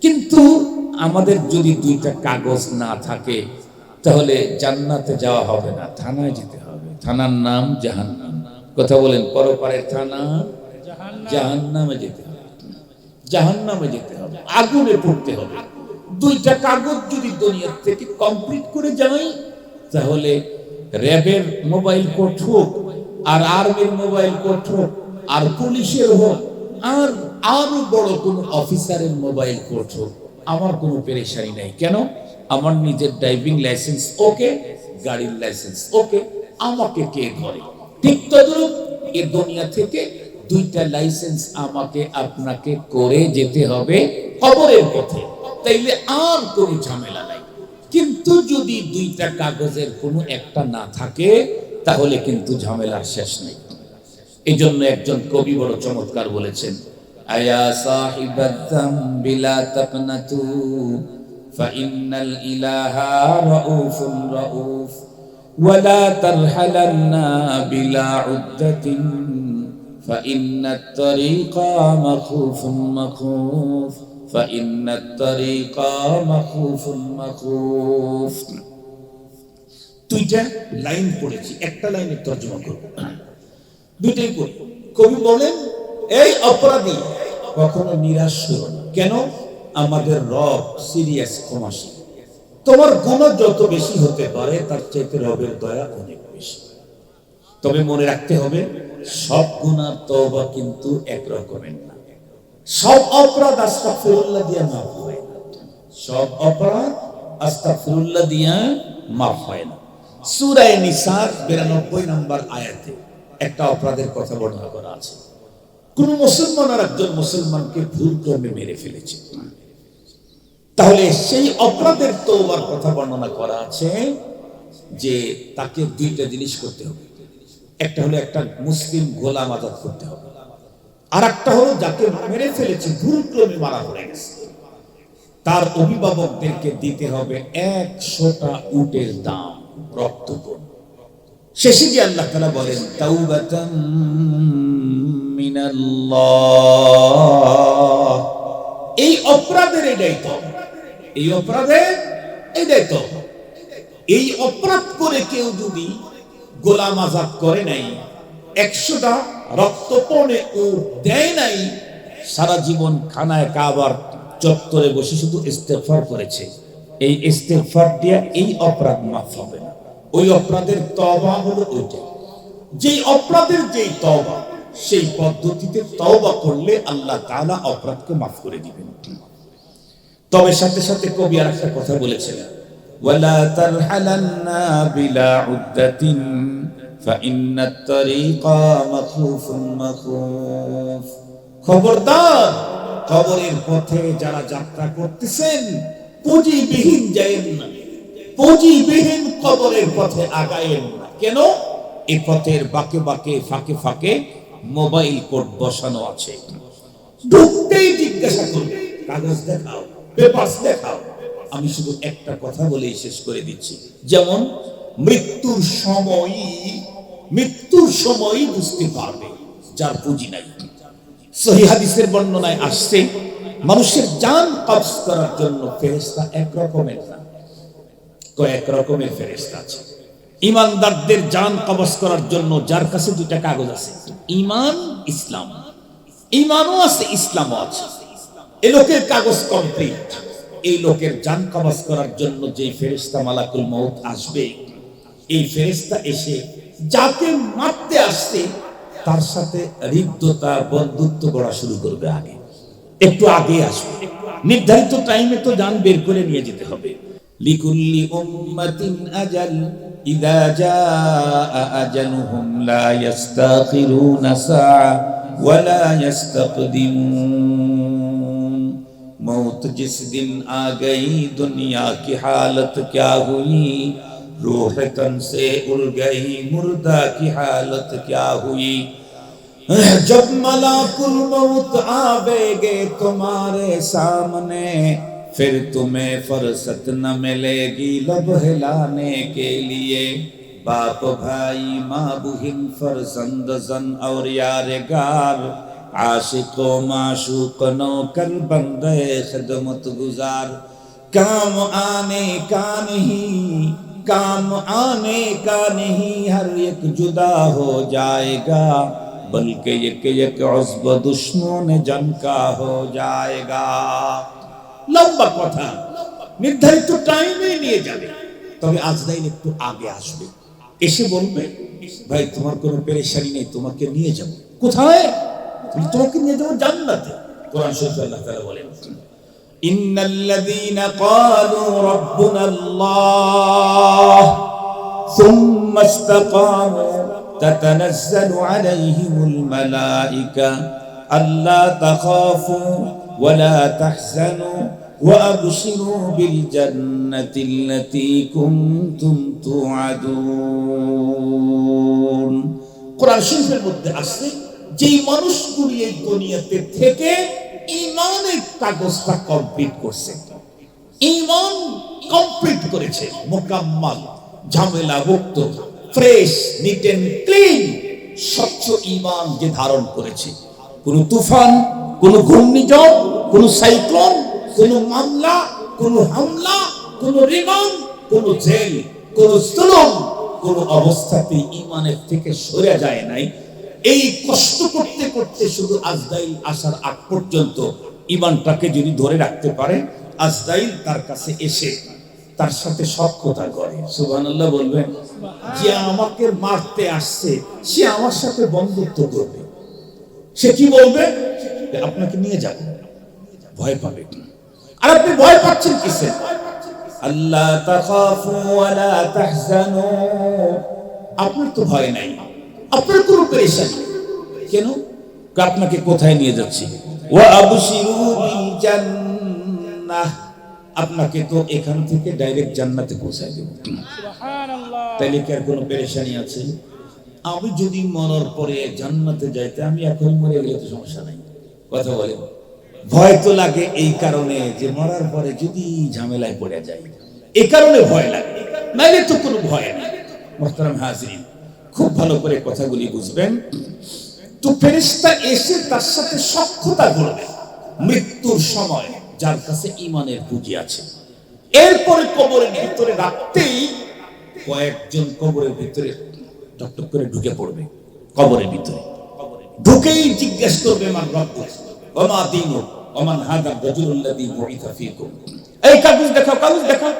কিন্তু আমাদের যদি 2টা কাগজ না থাকে, তাহলে জান্নাতে যাওয়া হবে না, থানায় যেতে হবে। থানার নাম জাহান্নাম। কথা বলেন, পরপারের থানা জাহান্নামে যেতে হবে। জাহান্নামে যেতে হবে, আগুনে পড়তে হবে। 2টা কাগজ যদি দুনিয়া থেকে কমপ্লিট করে যাই, তাহলে র্যাবের মোবাইল কোর্ট হোক, আর আর্মির মোবাইল কোর্ট হোক, আর পুলিশের হোক, আর আরো বড় কোনো অফিসারের মোবাইল কোর্ট হোক, আমার কোনো পেরেশানি নাই। কেন? আমার নিজের ড্রাইভিং লাইসেন্স ওকে, গাড়ির লাইসেন্স ওকে, আমাকে কে ধরে? ঠিক তদ্রুপ এই দুনিয়া থেকে 2টা লাইসেন্স আমাকে আপনাকে করে যেতে হবে কবরের পথে। তাইলে আর কোনো ঝামেলা নাই। কিন্তু যদি দুইটা কাগজের কোনো একটা না থাকে তাহলে কিন্তু ঝামেলার শেষ নেই। এই জন্য একজন কবি বড় চমৎকার বলেছেন, আয়া সাহিবাদ যামবি লা তাকনাতু ফাইন্নাল ইলাহা রাউফুর রাউফ ওয়ালা তারহালান্না বিলা উদ্দাতিন ফাইন্নাত তারিকা মাখুফুন মাখুফ ফাইন্নাত তারিকা মাখুফুন মাখুফ। দুইটা লাইন পড়েছি, একটা লাইনের তর্জমা করব, দুইটাই করি। কবি বলেন, এই অপরাধী কখনো নিরাশ হও না। কেন? আমাদের রব সিরিয়াস ক্ষমাশীল। তোমার গুনাহ যত বেশি হতে পারে তার চাইতে রবের দয়া অনেক বেশি। তবে মনে রাখতে হবে, সব গুনাহ তওবা কিন্তু এক রকমের না। সব অপরাধ আস্তাগফিরুল্লাহ দিয়ে মাফ হয় না। সব অপরাধ আস্তাগফিরুল্লাহ দিয়ে মাফ হয় না। সূরা নিসার 92 নম্বর আয়াতে একটা অপরাধের কথা বর্ণনা করা আছে। কোন মুসলমান আর একজন মুসলমানকে ভুল ক্রমে মেরে ফেলেছে, তাহলে সেই অপরাধের তওবার কথা বর্ণনা করা আছে যে তাকে দুইটা জিনিস করতে হবে। একটা হলো একটা মুসলিম গোলাম আজাদ করতে হবে, আর একটা হলো যাকে মেরে ফেলেছে ভুল ক্রমে মারা হয়ে গেছে, তার অভিভাবকদেরকে দিতে হবে 100টা উটের দাম রক্তপণ। শেষে গিয়ে আল্লাহ তাআলা বলেন, তাওবাতাম মিনাল্লাহ। এই অপরাধের এটাই তো, এই অপরাধের এটাই তো। এই অপরাধ করে কেউ যদি গোলাম আজাদ করে নাই, 100টা রক্তপণে উট দেয় নাই, সারা জীবন খানায় কাবার চত্বরে বসে শুধু ইস্তেগফার করেছে, এই ইস্তেগফার দিয়ে এই অপরাধ মাফ হবে না। ওই অপরাধের তওবা হলো ওইটা। যেই অপরাধের যেই তওবা, সেই পদ্ধতিতে তওবা করলে আল্লাহ তাআলা অপরাধকে মাফ করে দিবেন। তবে সাথে সাথে কবি আর একটা কথা বলেছেন, ওয়ালা তারহালান্না বিলা উদ্দাতিন ফাইন্নাত তারিকা মাখুফুন মাখুফ। খবরদার, কবরের পথে যারা যাত্রা করতেছেন পুঁজিবিহীন যায়েন না, পুঁজিবিহীন কবরের পথে আগায়েন না। কেন? এই পথের বাঁকে বাঁকে ফাঁকে ফাঁকে মোবাইল কোড বসানো আছে। ঢুকতেই জিজ্ঞাসা করবে, কাগজ দেখাও, পেপারস দেখাও। আমি শুধু একটা কথা বলেই শেষ করে দিচ্ছি, যেমন মৃত্যুর সময়ই বুঝতে পারবে যার পুঁজি নাই। সহিহ হাদিসের বর্ণনায় আসছে, মানুষের জান কবজ করার জন্য ফেরেশতা এক রকমের না, কয়েক রকমের ফেরেশতা আছে। ঈমানদারদের জান কবজ করার জন্য যার কাছে দুইটা কাগজ আছে, ঈমান ইসলাম, ঈমানও আছে ইসলামও আছে, এই লোকের কাগজ কমপ্লিট। এই লোকের জান কবজ করার জন্য যে ফেরেশতা মালাকুল মউত আসবে, এই ফেরেশতা এসে যাকে মারতে আসছে তার সাথে হৃদ্যতা বন্ধুত্ব গড়া শুরু করবে। আগে একটু আগে আসবে, নির্ধারিত টাইমে তো জান বের করে নিয়ে যেতে হবে। লিকুল্লি উম্মাতিন আজাল ইযা জাআ আজালুহুম লা ইস্তাখিরুনা সাআ ওয়া লা ইস্তাকদিমুন। मौत जिस दिन आ गई दुनिया की हालत क्या हुई, रूह तन से उड़ गई मुर्दा की हालत क्या हुई। जब मलाकुल मौत आवेगे तुम्हारे सामने, फिर तुम्हें फुर्सत न मिलेगी लब हिलाने के लिए। बाप भाई माँ बहन फरजंद जन और यारगार, आशिको माशूक नौकर बंदे खिदमत गुजार। काम आने का नहीं हर एक जुदा हो जाएगा, बल्कि एक उज़्व दुश्मन जन का हो जाएगा। লম্বা কথা, নির্ধারিত টাইমে নিয়ে যাবে। তবে আজরাইল একটু আগে আসবে, এসে বলবে, ভাই তোমার কোনো পেরেশানি নেই, তোমাকে নিয়ে যাব। কোথায়? তোমাকে নিয়ে যাবো জান্নাতে। কোরআন শরীফে আল্লাহ তাআলা বলেন, ইন্নাল্লাযীনা ক্বালু রাব্বুনাল্লাহ সুম্মা ইসতাকামু তাতানাজ্জালু আলাইহিমুল মালায়েকা আল্লা তাখাফু ওয়া লা তাহজানু وأبشروا بالجنة التي كنتم توعدون কোরআন শরীফের মধ্যে আছে যেই মানুষগুলি এই দুনিয়াতে থেকে ঈমানের কাগজটা কমপ্লিট করছে, ঈমান কমপ্লিট করেছে, মোকাম্মাল, ঝামেলা মুক্ত, ফ্রেশ, নিট এন্ড ক্লিন, স্বচ্ছ ঈমান যে ধারণ করেছে, কোন তুফান, কোন ঘূর্ণিঝড়, কোন সাইক্লোন, কোন মামলা, কোন হামলা, কোন রিমান্ড, কোন জেল, কোন জুলুম, কোন অবস্থাতে ঈমানের থেকে সরে যায় নাই। এই কষ্ট করতে করতে শুধু আজরাইল আসার আগ পর্যন্ত ঈমানটাকে যদি ধরে রাখতে পারে, আজরাইল তার কাছে এসে তার সাথে সখ্যতা করে। সুবহানাল্লাহ বলবেন। যে আমাকে মারতে আসছে সে আমার সাথে বন্ধুত্ব করবে। সে কি বলবে? আপনাকে নিয়ে যাব। ভয় পাবে। আর আপনি ভয় পাচ্ছেন কিসে? আল্লাহ তাখাফু ওয়া লা তাহজানু, আপনার তো ভয় নাই, আপনার কোনো পেরেশানি নেই। কেন? আপনাকে কোথায় নিয়ে যাচ্ছি? ওয়া আবশিরু বিল জান্নাহ, আপনাকে তো এখান থেকে ডাইরেক্ট জান্নাতে পৌঁছায় দেব। সুবহানাল্লাহ। তাইলে কি আর কোনো পেরেশানি আছে? আমি যদি মরার পরে জান্নাতে যাইতে, আমি এখন মরে গেলে তো সমস্যা নাই। কথা বলে ভয় তো লাগে এই কারণে যে মরার পরে যদি ঝামেলায় পড়ে যায়, এই কারণে ভয় লাগে, নাইলে তো কোনো ভয় নেই। মুহতারাম হাজিরিন, খুব ভালো করে কথাগুলি বুঝবেন। তো ফেরেশতা এসে তার সাথে সখ্যতা করবে মৃত্যুর সময়, যার কাছে ঈমানের পুঁজি আছে। এরপরে কবরের ভিতরে রাখতেই কয়েকজন কবরের ভিতরে টকটক করে ঢুকে পড়বে। কবরের ভিতরে ঢুকেই জিজ্ঞেস করবে, মান রব্বুক ওয়া মা দীনুক ওয়া মান হাদা রাজুলুল্লাযী বুইসা ফীকুম। এই কাগজ দেখাও, কাগজ দেখাও।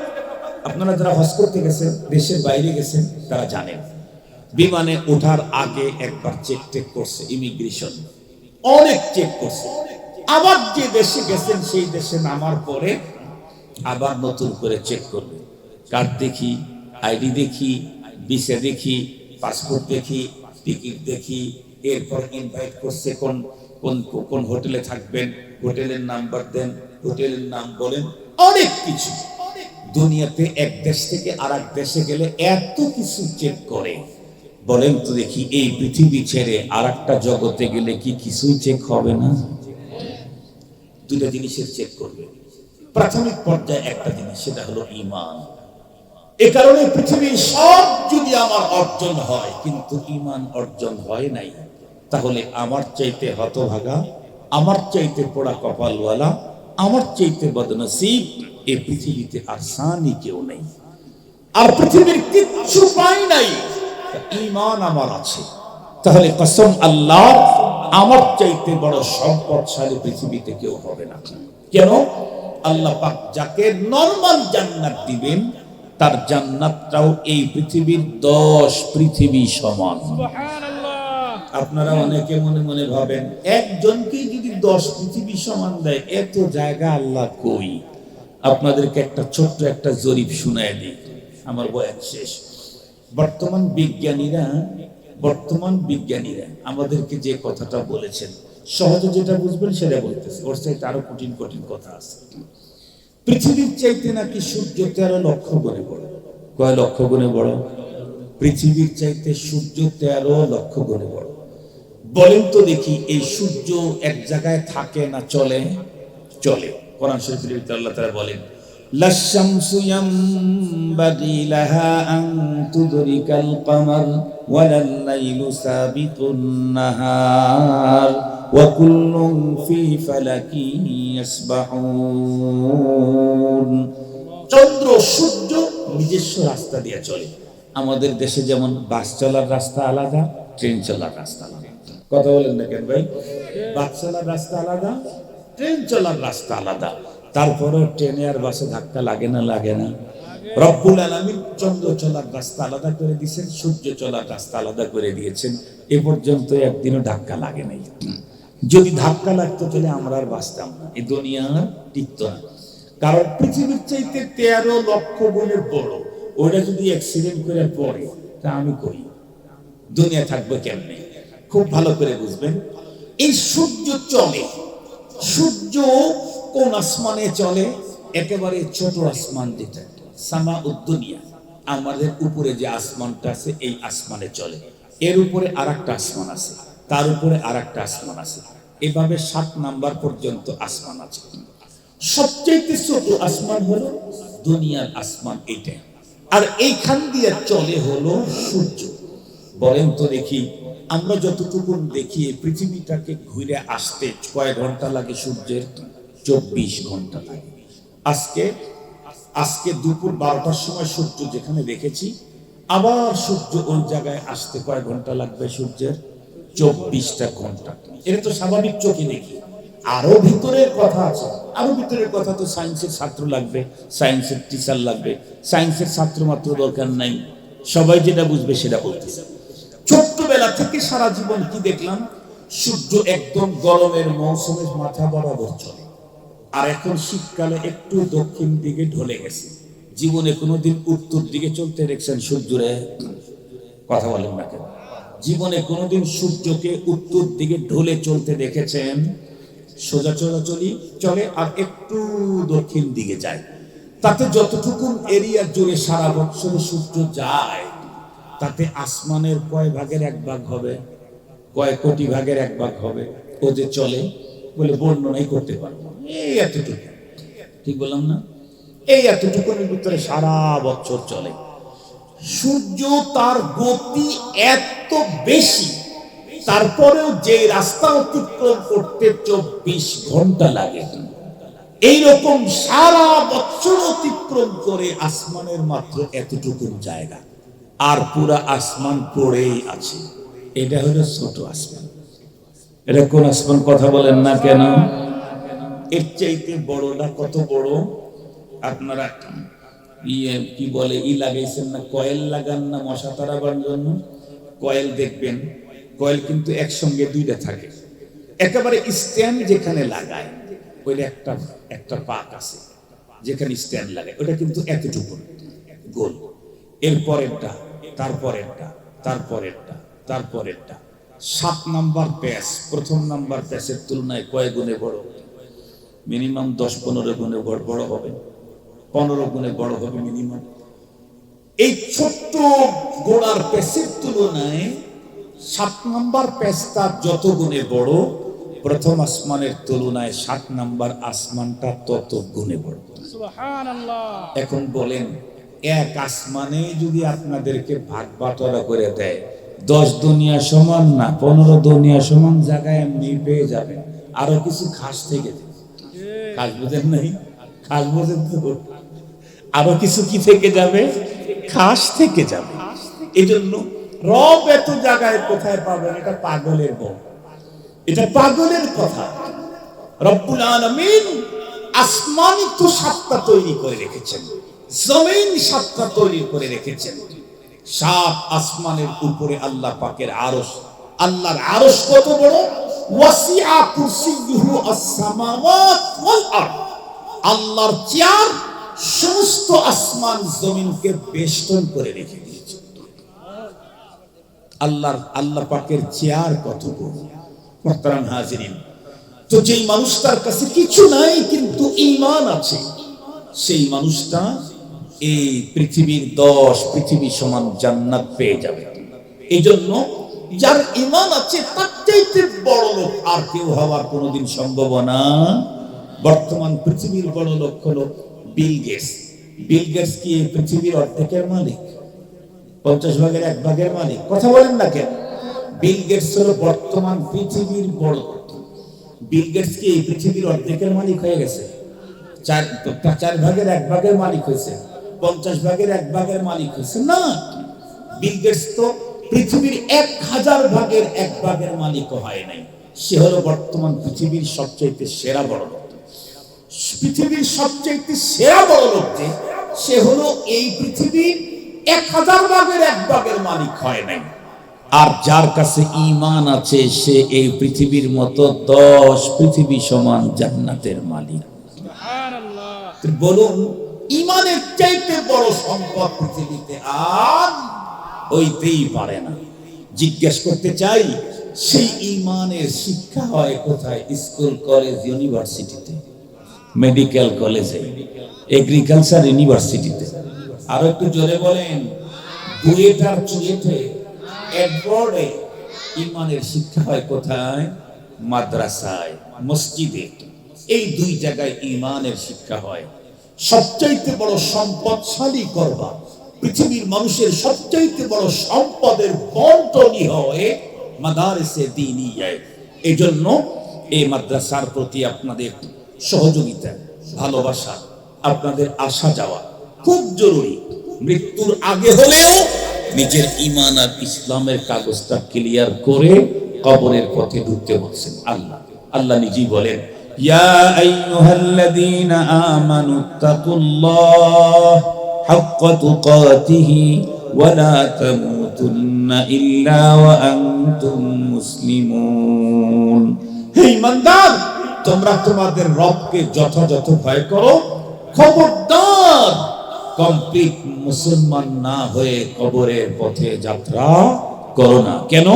আপনারা যারা হজ করতে গেছেন, দেশের বাইরে গেছেন, তারা জানেন বিমানে ওঠার আগে একবার চেক করছে ইমিগ্রেশন, অনেক চেক করছে। আবার যে দেশে গেছেন সেই দেশে নামার পরে আবার নতুন করে চেক করবে। কার্ড দেখি, আইডি দেখি, ভিসা দেখি, পাসপোর্ট দেখি, টিকিট দেখি। এরপর ইনভাইট করছে কোন কোন কোন হোটেলে থাকবেন, হোটেলের নাম্বার দেন, হোটেলের নাম বলেন, অনেক কিছু। দুনিয়াতে এক দেশ থেকে আরেক দেশে গেলে এত কিছু চেক করে। বলেন তো দেখি, এই পৃথিবী ছেড়ে আরেকটা জগতে গেলে কি কিছুই চেক হবে না? দুটো জিনিসের চেক করবে। প্রাথমিক পর্যায়ে একটা জিনিস, সেটা হলো ঈমান। এ কারণে পৃথিবীর সব যদি আমার অর্জন হয় কিন্তু ঈমান অর্জন হয় নাই, তাহলে আমার চাইতে হতভাগা, আমার চাইতে পোড়া কপালওয়ালা, আমার চাইতে বদনসিব এই পৃথিবীতে আর সানি কেউ নেই। আর পৃথিবীর কিচ্ছু পাই নাই, ঈমান আমার আছে। তাহলে কসম আল্লাহ, আমার চাইতে বড় সম্পদশালী পৃথিবীতে কেউ হবে না। কেন? আল্লাহ পাক যাকে নরমাল জান্নাত দিবেন, তার জান্নাতটাও এই পৃথিবীর 10 পৃথিবী সমান। সুবহানাল্লাহ। আপনারা অনেকে মনে মনে ভাবেন, একজনকে যদি 10 পৃথিবী সমান দেয়, এত জায়গা আল্লাহ কই? আপনাদেরকে একটা ছোট্ট একটা জরিপ শুনায় দিই, আমার বয়ান শেষ। বর্তমান বিজ্ঞানীরা আমাদেরকে যে কথাটা বলেছেন, সহজে যেটা বুঝবেন সেটা বলতেছে, ওর চাইতে আরো কঠিন কঠিন কথা আছে। পৃথিবীর চাইতে নাকি সূর্য 13 লক্ষ গুণে বড়। কয় লক্ষ গুণে বড়? পৃথিবীর চাইতে সূর্য 13 লক্ষ গুণে বড়। বলেন তো দেখি, এই সূর্য এক জায়গায় থাকে না চলে? চলে। কোরআন শরীফের ভিতরে আল্লাহ তাআলা বলেন, লাশ-শামসু ইয়ামবাগি লাহা আন তুদরিকাল কমার ওয়ালাল-লাইলু সাবিকুন নাহার ওয়া কুল্লুন ফি ফালাকিন ইয়াসবাহুন। চন্দ্র সূর্য নিজস্ব রাস্তা দিয়ে চলে। আমাদের দেশে যেমন বাস চলার রাস্তা আলাদা, ট্রেন চলার রাস্তা আলাদা। কথা বলেন না কেন ভাই? বাস চলার রাস্তা আলাদা, ট্রেন চলার রাস্তা আলাদা। তারপরেও ট্রেনে আর বাসে ধাক্কা লাগে না? লাগে না? রব্বুল আলামিন চন্দ্র চলার রাস্তা আলাদা করে দিয়েছেন, সূর্য চলার রাস্তা আলাদা করে দিয়েছেন। এ পর্যন্ত একদিনও ধাক্কা লাগে নাই। যদি ধাক্কা লাগতো তাহলে আমরা আর বাঁচতাম না, এই দুনিয়া টিকত না। কারণ পৃথিবীর চাইতে 13 লক্ষ গুণের বড়। ওটা যদি অ্যাক্সিডেন্ট করে পড়ে, তা আমি কই দুনিয়া থাকবে কেমনে? খুব ভালো করে বুঝবেন। এই সূর্য চলে, সূর্য কোন আসমানে চলে? একেবারে ছোট আসমান যেটা সামা উদ্দুনিয়া, আমাদের উপরে যে আসমানটা আছে এই আসমানে চলে, এর উপরে আরেকটা আসমান আছে, তার উপরে আরেকটা আসমান আছে, এভাবে 7 নাম্বার পর্যন্ত আসমান আছে। সবচেয়ে ছোট আসমান হলো দুনিয়ার আসমান এটা, আর এইখান দিয়ে চলে হলো সূর্য। বলেন তো দেখি, আমরা যতটুকু দেখি পৃথিবীটাকে ঘুরে আসতে কয় ঘন্টা লাগে? সূর্যের 24 ঘন্টা লাগে। আজকে দুপুর 12টার সময় সূর্য যেখানে দেখেছি, আবার সূর্য ওই জায়গায় আসতে কয় ঘন্টা লাগবে? সূর্যের 24টা ঘন্টা। এটা তো স্বাভাবিক চোখে দেখি। আরো ভিতরের কথা আছে, আরো ভিতরের কথা তো সায়েন্সের ছাত্র লাগবে, সায়েন্সের টিচার লাগবে, সায়েন্সের ছাত্র মাত্র দরকার নাই, সবাই যেটা বুঝবে সেটা বলতেছে। ছোট্টবেলা থেকে সারা জীবন কি দেখলাম? সূর্য একদম গরমের মৌসুমে মাথা বরাবর চলে, আর এখন শীতকালে একটু দক্ষিণ দিকে ঢলে গেছে। জীবনে কোনোদিন উত্তর দিকে চলতে দেখছেন সূর্যরে? কথা বলেন না কেন? জীবনে কোনোদিন সূর্যকে উত্তর দিকে ঢলে চলতে দেখেছেন? সোজা চলাচলি চলে আর একটু দক্ষিণ দিকে যায়। তাতে যতটুকু এরিয়া জুড়ে সারা বছর সূর্য যায়, তাতে আসমানের কয় ভাগের 1 ভাগ হবে? কয় কোটি ভাগের 1 ভাগ হবে। ও যে চলে বলে বর্ণনাই করতে পারবো, এই এতটুকু, ঠিক বললাম না? এই এতটুকুর ভিতরে সারা বছর চলে। সূর্য তার গতি এত বেশি, তারপরেও যে রাস্তা অতিক্রম করতে 24 ঘন্টা লাগে, এইরকম সারা বছর অতিক্রম করে আসমানের মাত্র এতটুকু জায়গা, আর পুরা আসমান পড়েই আছে। এটা হলো ছোট আসমান। এটা কোন আসমান? কথা বলেন না কেন? এর চাইতে বড়টা কত বড়? আপনারা কি বলে লাগাইছেন না? কয়েল লাগান না মশা তাড়াবার জন্য? কয়েল দেখবেন, কয়েল কিন্তু একসঙ্গে 2টা থাকে। একেবারে স্ট্যান্ড যেখানে লাগায় ওইটা একটা পাক আছে যেখানে স্ট্যান্ড লাগায়, ওটা কিন্তু এতটুকু গোল। এরপরেরটা, তারপরেরটা, তারপরেরটা, তারপরেরটা। 7 নাম্বার প্যাচ প্রথম নাম্বার প্যাচের তুলনায় কয় গুণে বড়? মিনিমাম 10-15 গুণে বড় হবে, 15 গুণে বড় হবে মিনিমাম। এই ছোট্ট গোড়ার প্যাচের তুলনায় 7 নাম্বার প্যাচটা যত গুণে বড়, প্রথম আসমানের তুলনায় 7 নাম্বার আসমানটা তত গুণে বড়। সুবহানাল্লাহ। এখন বলেন, এক আসমানে যদি আপনাদেরকে ভাগ বাটোয়ারা করে দেয়, 10 দুনিয়া সমান না 15 দুনিয়া সমান জায়গায় এমনি পেয়ে যাবেন। আরো কিছু খাস থেকে, খাস বুঝেন নাই? খাস বুঝেন তো? আরো কিছু কি থেকে যাবে? খাস থেকে যাবে। এই জন্য রব এত জায়গায় কোথায় পাবেন? এটা পাগলের বল, এটা পাগলের কথা। রব্বুল আলামিন আসমানই তো 7টা তৈরি করে রেখেছেন, জমিন 7টা তৈরি করে রেখেছেন। 7 আসমানের উপরে আল্লাহ পাকের আরশ। আল্লাহর আরশ কত বড়? ওয়াসিআ কুরসিয়ুহু আস-সামাওয়াত ওয়াল আরদ। আল্লাহর চেয়ার সমস্ত আসমান জমিনকে বেষ্টন করে রেখে দিয়েছে। আল্লাহ পাকের চেয়ার কত বড়! মুহতারাম হাজিরিন, তো যেই মানুষটার কাছে কিছু নাই কিন্তু ঈমান আছে, সেই মানুষটা এই পৃথিবীর 10 পৃথিবী সমান জান্নাত পেয়ে যাবে। এই জন্য যার ঈমান আছে তার চাইতে বড় লোক আর কেউ হওয়ার কোনোদিন সম্ভাবনা। বর্তমান পৃথিবীর বড় লোক হলো বিল গেটস। বিল গেটস কি পৃথিবীর অর্ধেকের মালিক? 50 ভাগের 1 ভাগের মালিক? কথা বলেন না কেন? বিল গেটস হলো বর্তমান পৃথিবীর বড় লোক। বিল গেটস কি পৃথিবীর অর্ধেকের মালিক হয়ে গেছে? 4 ভাগের 1 ভাগের মালিক হয়েছে? 50 ভাগের 1 ভাগের মালিক হয়েছে না। বিল গেটস তো পৃথিবীর 1000 ভাগের 1 ভাগের মালিক হয় নাই। সে হলো বর্তমান পৃথিবীর সবচেয়ে সেরা বড় লোক। পৃথিবীর সবচেয়ে সেরা বড় লোক যে, সে হলো এই পৃথিবীর 1000 ভাগের 1 ভাগের মালিক হয় নাই। আর যার কাছে ঈমান আছে সে এই পৃথিবীর মতো 10 পৃথিবী সমান জান্নাতের মালিক। সুবহানাল্লাহ। বলুন, ঈমানের চাইতে বড় সম্পদ পৃথিবীতে আর হইতেই পারে না। জিজ্ঞেস করতে চাই, সেই ঈমানের শিক্ষা হয় কোথায়? স্কুল, কলেজ, ইউনিভার্সিটিতে, মেডিকেল কলেজে। এগ্রিকালচার ইউনিভার্সিটিতে। আরো একটু জোরে বলেন। বুয়েটার চুয়েটে এডওয়ার্ডে ইমানের শিক্ষা হয় কোথায়? মাদ্রাসায়, মসজিদে। এই দুই জায়গায় ইমানের শিক্ষা হয়। সবচাইতে বড় সম্পদশালী করবা, পৃথিবীর মানুষের সবচাইতে বড় সম্পদের বন্টনই হয় মাদারিসে দ্বীনিয়ায়। এই জন্য এই মাদ্রাসার প্রতি আপনাদের সহযোগিতা, ভালোবাসা, আপনাদের আসা যাওয়া খুব জরুরি। মৃত্যুর আগে হলেও নিজের ঈমান আর ইসলামের কাগজটা ক্লিয়ার করে কবরের পথে ঢুকতে বলছেন আল্লাহ। আল্লাহ নিজেই বলেন, ইয়া আইয়ুহাল্লাযীনা আমানুত্তাকুল্লাহ হাক্কা তুকাতিহি ওয়া লা তামুতুন্না ইল্লা ওয়া আনতুম মুসলিমুন। হে ঈমানদার, তোমরা তোমাদের রবকে যথাযথ ভয় করো, খবরদার কমপ্লিট মুসলমান না হয়ে কবরের পথে যাত্রা করো না। কেন?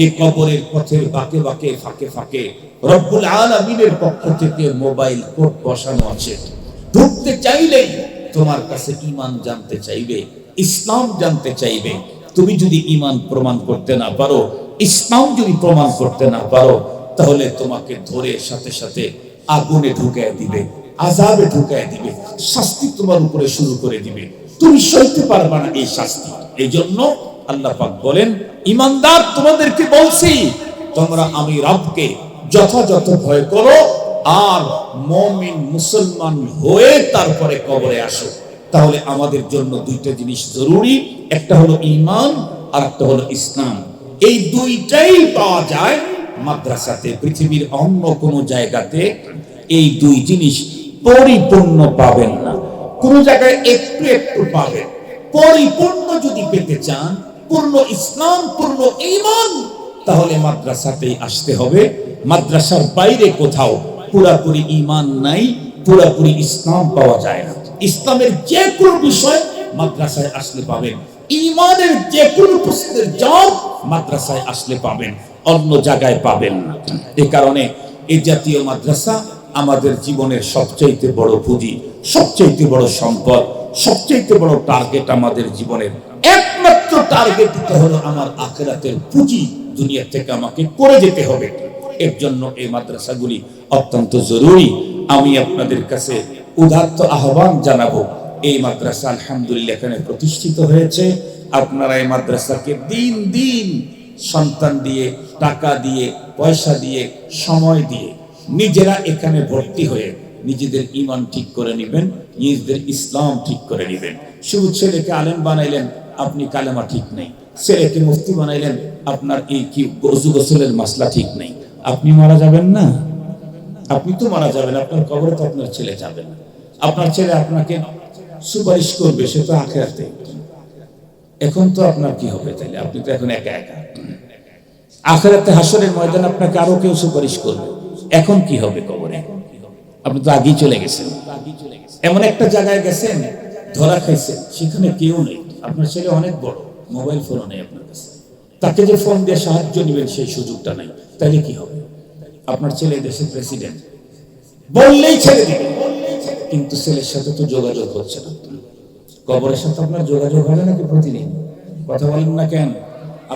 এই কবরের পথের বাঁকে বাঁকে, ফাঁকে ফাঁকে রব্বুল আলামিনের পক্ষ থেকে মোবাইল কোড বসানো আছে। ঢুকতে চাইলেই তোমার কাছে ঈমান জানতে চাইবে, ইসলাম জানতে চাইবে। তুমি যদি ঈমান প্রমাণ করতে না পারো, ইসলাম যদি প্রমাণ করতে না পারো, তাহলে তোমাকে ধরে সাথে সাথে আগুনে ঢুকায় দিবে, আযাবে ঢুকায় দিবে, শাস্তি তোমার উপরে শুরু করে দিবে। তুমি সইতে পারবে না এই শাস্তি। এই জন্য আল্লাহ পাক বলেন, ঈমানদার তোমাদেরকে বলছি, তোমরা আমি রবকে যথাযথ ভয় করো আর মুমিন মুসলমান হয়ে তারপরে কবরে আসো। তাহলে আমাদের জন্য দুইটা জিনিস জরুরি, একটা হলো ঈমান আর একটা হলো ইসলাম। এই দুইটাই পাওয়া যায় মাদ্রাসাতে। পৃথিবীর অন্য কোনো জায়গাতে এই দুই জিনিস পরিপূর্ণ পাবেন না। কোন জায়গায় একটু একটু পাবেন। পরিপূর্ণ যদি পেতে চান, পূর্ণ ইসলাম, পূর্ণ ঈমান, তাহলে মাদ্রাসাতেই আসতে হবে। মাদ্রাসার বাইরে কোথাও পুরাপুরি ঈমান নাই, পুরাপুরি ইসলাম পাওয়া যায় না। ইসলামের যে কোনো বিষয় মাদ্রাসায় আসলে পাবেন, ঈমানের যে কোনো প্রশ্নের জবাব মাদ্রাসায় আসলে পাবেন, অন্য জায়গায় পাবেন না। এই কারণে এই জাতীয় মাদ্রাসা আমাদের জীবনের সবচাইতে বড় পুঁজি, সবচাইতে বড় সম্পদ, সবচাইতে বড় টার্গেট। আমাদের জীবনের একমাত্র টার্গেট হলো আমার আখিরাতের পুঁজি দুনিয়া থেকে আমাকে করে যেতে হবে। এর জন্য এই মাদ্রাসাগুলি অত্যন্ত জরুরি। আমি আপনাদের কাছে উদাত্ত আহ্বান জানাবো, এই মাদ্রাসা আলহামদুলিল্লাহ এখানে প্রতিষ্ঠিত হয়েছে। আপনারা এই মাদ্রাসাকে দিন দিন সন্তান দিয়ে, টাকা দিয়ে, পয়সা দিয়ে, সময় দিয়ে নিজেরা এখানে ভর্তি হয়ে নিজেদের ঈমান ঠিক করে নেবেন, নিজেদের ইসলাম ঠিক করে নেবেন। শুধু ছেলেকে আলেম বানাইলেন, আপনি কালেমা ঠিক নেই। ছেলেকে মুফতি বানাইলেন, আপনার এই কি ওযু গোসলের মাসলা ঠিক নেই। আপনি মারা যাবেন না? আপনি তো মারা যাবেন, আপনার কবরে তো আপনার ছেলে যাবে না। আপনার ছেলে আপনাকে সুপারিশ করবে, সে তো আখিরাতে। এখন তো আপনার কি হবে তাইলে? আপনি তো এখন একা একা। আখিরাতে হাসরের ময়দানে আপনাকে আরো কেউ সুপারিশ করবে। এখন কি হবে কবরে? আপনি তো আগেই চলে গেছেন। এমন একটা জায়গায় গেছেন, ধরা খাইছেন, সেখানে কেউ নেই। আপনার ছেলে অনেক বড়, মোবাইল ফোনও নেই আপনার কাছে। তাকে যে ফোন দিয়ে সাহায্য নেবেন সেই সুযোগটা নাই। তাহলে কি হবে? আপনার ছেলে দেশের প্রেসিডেন্ট, বললেই ছেড়ে দিবে, কিন্তু ছেলের সাথে তো যোগাযোগ হচ্ছে না। কবরের সাথে আপনার যোগাযোগ হবে নাকি প্রতিদিন? কথা বলেন না কেন?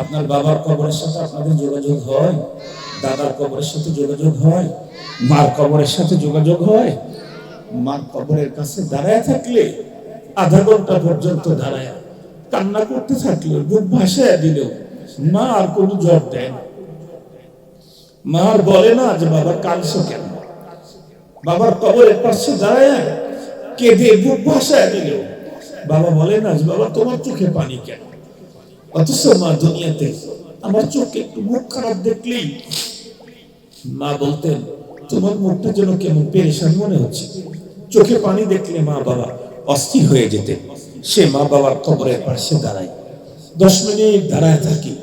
আপনার বাবার কবরের সাথে আপনাদের যোগাযোগ হয়? দাদার কবরের সাথে যোগাযোগ হয়? মার কবরের সাথে যোগাযোগ হয়? মার কবরের কাছে দাঁড়ায় থাকলে আধা ঘন্টা পর্যন্ত দাঁড়ায় কান্না করতে থাকলে, বুক ভাসায় দিলেও মা আর কোনো জবাব দেয় না। মা আর বলে না যে বাবা কাঁদছো কেন। বাবার কবরের পাশে দাঁড়ায় কেঁদে বুক ভাসায় দিলেও বাবা বলে না যে বাবা তোমার চোখে পানি কেন। অথচ মা দুনিয়াতে আমার চোখে একটু মুখ খারাপ দেখলেই মা বলতেন তোমার মুখটা যেন কেমন পেরেশান মনে হচ্ছে। চোখে পানি দেখলে মা বাবা অস্থির হয়ে যেতে। সে মা বাবার কবরের পাশে দাঁড়ায়, 10 মিনিট দাঁড়ায় থাকি।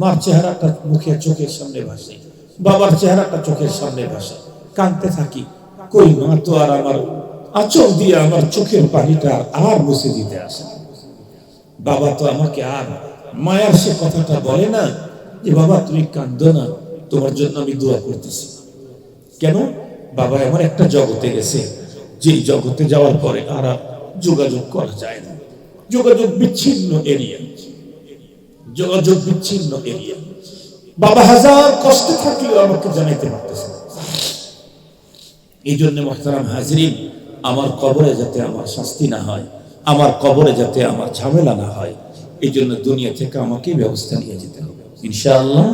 মার চেহারাটা মুখে চোখের সামনে ভাসে, বাবার চেহারাটা চোখের সামনে ভাসে, কাঁদতে থাকি। কই মা তো আর আমার আঁচল দিয়ে আমার চোখের পানিটা আর মুছে দিতে আসে। বাবা তো আমাকে আর মায়ার সে কথাটা বলে না যে বাবা তুমি কাঁদো না, তোমার জন্য আমি দোয়া করতেছি। কেন? বাবা এমন একটা জগতে গেছে যে জগতে যাওয়ার পরে আর যোগাযোগ করা যায় না, যোগাযোগ বিচ্ছিন্ন এরিয়া, যোগাযোগ বিচ্ছিন্ন এরিয়া। বাবা হাজার কষ্টে থাকলেও আমাকে জানাইতে পারতেছে না। এই জন্য মুহতারাম হাজরিন, আমার কবরে যাতে আমার শাস্তি না হয়, আমার কবরে যাতে আমার ঝামেলা না হয়, এই জন্য দুনিয়া থেকে আমাকে ব্যবস্থা নিয়ে যেতে হবে ইনশাআল্লাহ।